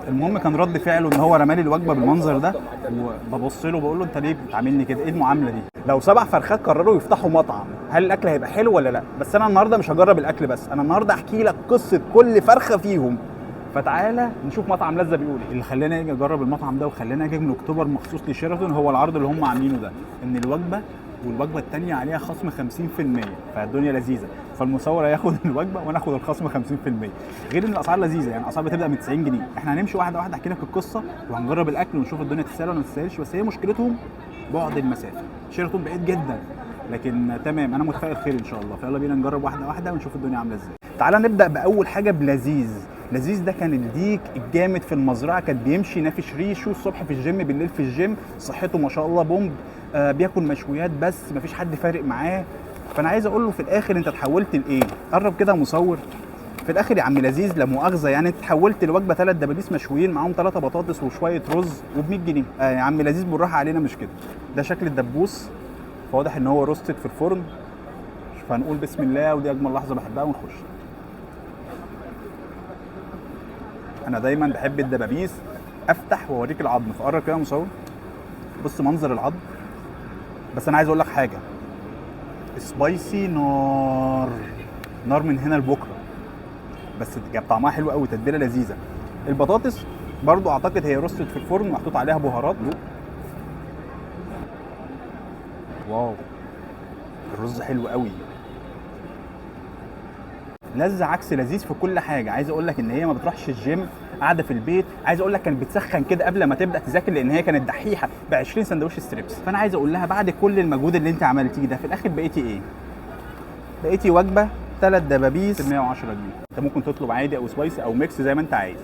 المهم كان رد فعله ان هو رمالي الوجبه بالمنظر ده، وببص له بقول له انت ليه بتعاملني كده؟ ايه المعامله دي؟ لو 7 فرخات قرروا يفتحوا مطعم، هل الاكل هيبقى حلو ولا لا؟ بس انا النهارده مش هجرب الاكل بس، انا النهارده احكي لك قصه كل فرخه فيهم. فتعالى نشوف مطعم لذة بيقول ايه. اللي خلاني اجي اجرب المطعم ده وخلاني اجي من اكتوبر مخصوص لشيراتون هو العرض اللي هم عاملينه ده، ان الوجبه والوجبه الثانيه عليها خصم 50%، فالدنيا لذيذه. فالمصور هياخد الوجبه وانا اخد الخصم 50%. غير ان الاسعار لذيذه، يعني الاسعار بتبدا من 90 جنيه. احنا هنمشي واحده واحده احكي لك القصه وهنجرب الاكل ونشوف الدنيا تستاهل ولا ما تستاهلش. بس هي مشكلتهم بعد المسافه، شيراتون بعيد جدا، لكن تمام انا متفائل خير ان شاء الله. فيلا بينا نجرب واحده واحده ونشوف الدنيا عامله ازاي. تعالى نبدا باول حاجه بلذيذ. لذيذ ده كان الديك الجامد في المزرعه، كان بيمشي نافش ريشه الصبح في الجيم بالليل في الجيم، صحته ما شاء الله بومب، بياكل مشويات بس مفيش حد فارق معاه. فانا عايز اقول له في الاخر انت اتحولت لايه؟ قرب كده مصور. في الاخر يا عم لذيذ لا مؤاخذه يعني انت اتحولت لوجبه 3 دبابيس مشويين معاهم 3 بطاطس وشويه رز وب 100 جنيه. يا عم لذيذ بالراحه علينا مش كده. ده شكل الدبوس، فواضح ان هو روستد في الفرن. فهنقول بسم الله، ودي اجمل لحظه بحبها ونخش. انا دايما بحب الدبابيس افتح واوريك العظم. فقرب كده مصور، بص منظر العظم. بس انا عايز اقول لك حاجه، سبايسي نار نار من هنا لبكره، بس جاب طعمها حلو قوي، تتبيله لذيذه. البطاطس برضو اعتقد هي روستد في الفرن محطوط عليها بهارات. واو، الرز حلو قوي، لذة عكس لذيذ في كل حاجه. عايز اقول لك ان هي ما بتروحش الجيم، قاعده في البيت. عايز اقول لك كانت بتسخن كده قبل ما تبدا تذاكر، لان هي كانت دحيحه ب 20 سندوتش ستريبس. فانا عايز اقول لها بعد كل المجهود اللي انت عملتيه ده في الاخر بقيتي ايه؟ بقيتي وجبه 3 دبابيس ب 110 جنيه. انت ممكن تطلب عادي او سبايسي او ميكس زي ما انت عايز.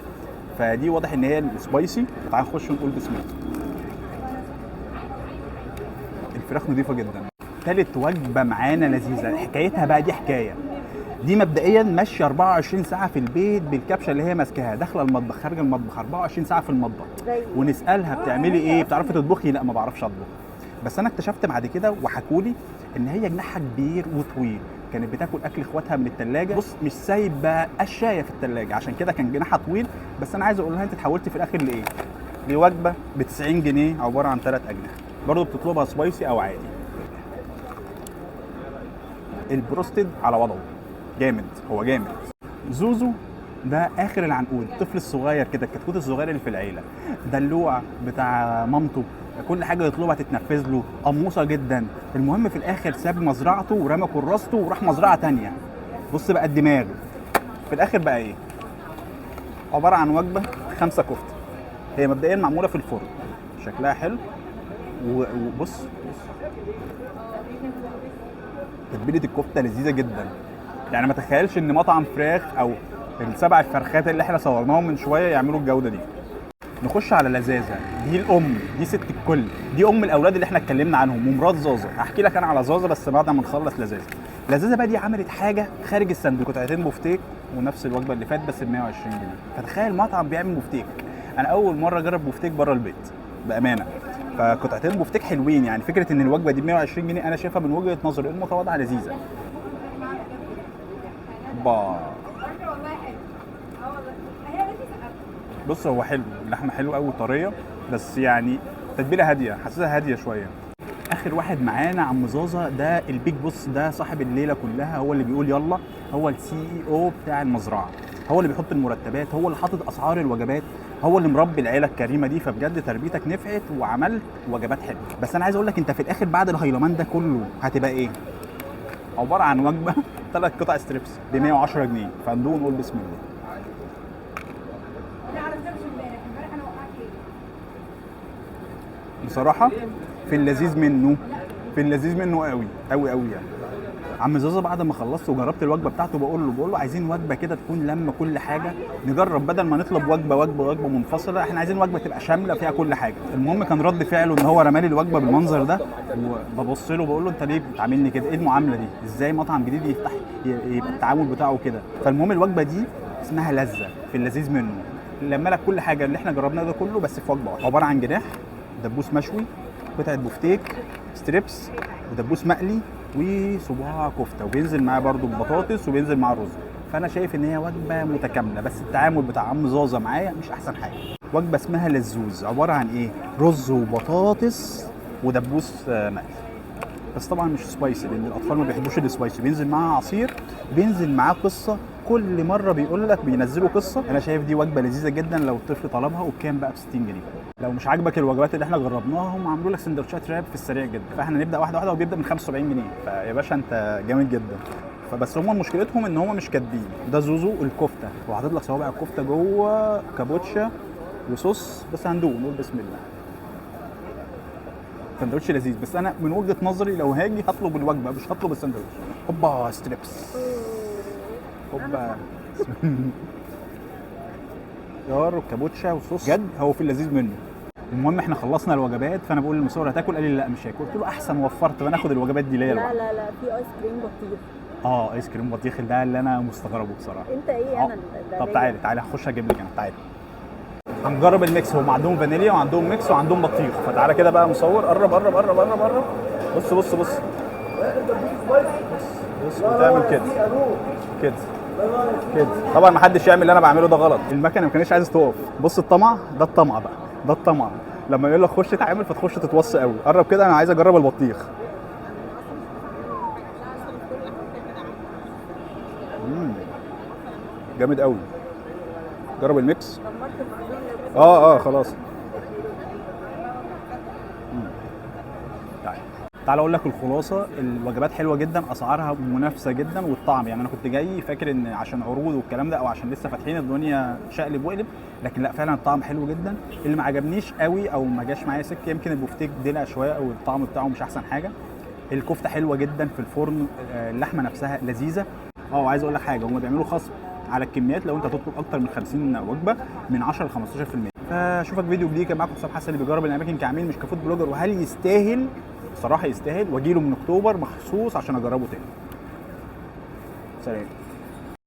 فدي واضح ان هي السبايسي. تعال نخش ونقول بسم الله. الفراخ نظيفه جدا. ثالث وجبه معانا لذيذه، حكايتها بقى دي حكايه. دي مبدئيا ماشيه 24 ساعه في البيت بالكبشه اللي هي ماسكاها، داخله المطبخ خارج المطبخ، 24 ساعه في المطبخ. ونسالها بتعملي ايه؟ بتعرفي تطبخي؟ لا ما بعرفش اطبخ. بس انا اكتشفت بعد كده وحكولي ان هي جناحها كبير وطويل، كانت بتاكل اكل اخواتها من الثلاجه. بص مش سايبه قشايه في الثلاجه، عشان كده كان جناحها طويل. بس انا عايز اقول لها انت اتحولتي في الاخر لايه؟ لوجبه ب 90 جنيه عباره عن 3 اجنحه، برضه بتطلبها سبايسي او عادي. البروستد على وضعه جامد، هو جامد. زوزو ده اخر العنقود، الطفل الصغير كده، الكتكوت الصغير اللي في العيله، دلوع بتاع مامته، كل حاجه يطلبها تتنفذ له، قموصه جدا. المهم في الاخر ساب مزرعته ورمى كراسته وراح مزرعه تانية. بص بقى الدماغ في الاخر بقى ايه؟ عباره عن وجبه 5 كفته. هي مبدئيا معموله في الفرن، شكلها حلو. وبص تتبيله الكفته لذيذه جدا. يعني ما تخيلش ان مطعم فراخ او ال7 فرخات اللي احنا صورناهم من شويه يعملوا الجوده دي. نخش على لذاذه، دي الام، دي ست الكل، دي ام الاولاد اللي احنا اتكلمنا عنهم ومرات زازا. هحكي لك انا على زازا بس بعد ما نخلص لذاذه. لذاذه بقى دي عملت حاجه خارج الصندوق، قطعتين بوفتيك ونفس الوجبه اللي فاتت بس ب 120 جنيه. فتخيل مطعم بيعمل بوفتيك. انا اول مره اجرب بوفتيك بره البيت بامانه. فقطعتين بوفتيك حلوين، يعني فكره ان الوجبه دي ب 120 جنيه انا شايفها من وجهه نظري المتواضعه لذيذه. بص هو حلو، اللحمه حلوه قوي وطريه، بس يعني تتبيله هاديه، حاسسها هاديه شويه. اخر واحد معانا عم زازا ده البيج بوس، ده صاحب الليله كلها، هو اللي بيقول يلا، هو السي اي او بتاع المزرعه، هو اللي بيحط المرتبات، هو اللي حاطط اسعار الوجبات، هو اللي مربي العيله الكريمه دي. فبجد تربيتك نفعت وعملت وجبات حلوه. بس انا عايز اقول لك انت في الاخر بعد الهيلمان ده كله هتبقى ايه؟ عباره عن وجبه 3 قطع ستريبس ب 110 جنيه. فندوق نقول بسم الله. بصراحه في اللذيذ منه، في اللذيذ منه قوي قوي قوي يعني. عم زازا بعد ما خلصت وجربت الوجبه بتاعته بقول له عايزين وجبه كده تكون لما كل حاجه، نجرب بدل ما نطلب وجبه منفصله، احنا عايزين وجبه تبقى شامله فيها كل حاجه. المهم كان رد فعله ان هو رمالي الوجبه بالمنظر ده، وببص له بقول له انت ليه بتعاملني كده؟ ايه المعامله دي؟ ازاي مطعم جديد يفتح يبقى التعامل بتاعه كده؟ فالمهم الوجبه دي اسمها لذه، في اللذيذ منه لما لك كل حاجه اللي احنا جربناه ده كله بس في وجبه واحده، عباره عن جناح، دبوس مشوي، قطعه بوفتيك، ستريبس، ودبوس مقلي، وصباع كفته، وبينزل معاه برده ببطاطس وبينزل معاه رز. فانا شايف ان هي وجبه متكامله، بس التعامل بتاع عم زازا معايا مش احسن حاجه. وجبه اسمها لزوز، عباره عن ايه؟ رز وبطاطس ودبوس مقلي، بس طبعا مش سبايسي لان الاطفال ما بيحبوش السبايسي. بينزل معاها عصير، بينزل معاه قصه، كل مره بيقول لك بينزلوا قصه. انا شايف دي وجبه لذيذه جدا لو الطفل طلبها، وبكام بقى؟ ب 60 جنيه. لو مش عاجبك الوجبات اللي احنا جربناها، هم عملوا لك سندوتشات راب في السريع جدا، فاحنا نبدا واحده واحده، وبيبدا من 75 جنيه، فيا باشا انت جامد جدا. فبس هم مشكلتهم ان هم مش كاتبين ده زوزو الكفته، وحاطط لك صوابع الكفته جوه كابوتشا وصوص. بس هندوق نقول بسم الله. سندوتش لذيذ، بس انا من وجهه نظري لو هاجي هطلب الوجبه مش هطلب السندوتش. هوبا ستريبس، هوبا خيار وكابوتشا وصوص، جد هو في اللذيذ منه. المهم احنا خلصنا الوجبات، فانا بقول للمصور هتاكل؟ قال لي لا مش هاكل. قلت له احسن وفرت، وانا اخد الوجبات دي ليا لوحدي. لا في ايس كريم بطيخ. ايس كريم بطيخ، ده اللي انا مستغربه بصراحه. انت ايه؟ انا طب تعالى هخش اجيب لك انا. تعالى هنجرب الميكس. هم عندهم فانيليا وعندهم ميكس وعندهم بطيخ، فتعالى كده بقى مصور، قرب قرب قرب قرب قرب. بص بص بص بص، بتعمل كده كده كده. طبعا ما حدش يعمل اللي انا بعمله ده، غلط. المكنه ما كانتش عايزه تقف. بص الطمع ده، الطمع بقى ده، الطمع لما يقول لك خش تعامل فتخش تتوصي قوي. قرب كده، انا عايز اجرب البطيخ. جامد قوي. جرب الميكس. خلاص. تعال اقول لك الخلاصه. الوجبات حلوه جدا، اسعارها منافسه جدا، والطعم يعني انا كنت جاي فاكر ان عشان عروض والكلام ده، او عشان لسه فاتحين الدنيا شقلب وقلب، لكن لا فعلا الطعم حلو جدا. اللي ما عجبنيش قوي او ما جاش معايا سكه يمكن البفتيك دلع شويه، او الطعم بتاعه مش احسن حاجه. الكفته حلوه جدا في الفرن، اللحمه نفسها لذيذه. عايز اقول لك حاجه، هم بيعملوا خصم على الكميات لو انت تطلب اكتر من 50 وجبه من 10 ل 15%. فاشوفك فيديو جديد. كان معاكم حسام حسن اللي بيجرب الاماكن كعميل مش كفود بلوجر، وهل يستاهل؟ صراحه يستاهل، واجيله من اكتوبر مخصوص عشان اجربه تاني. سلام.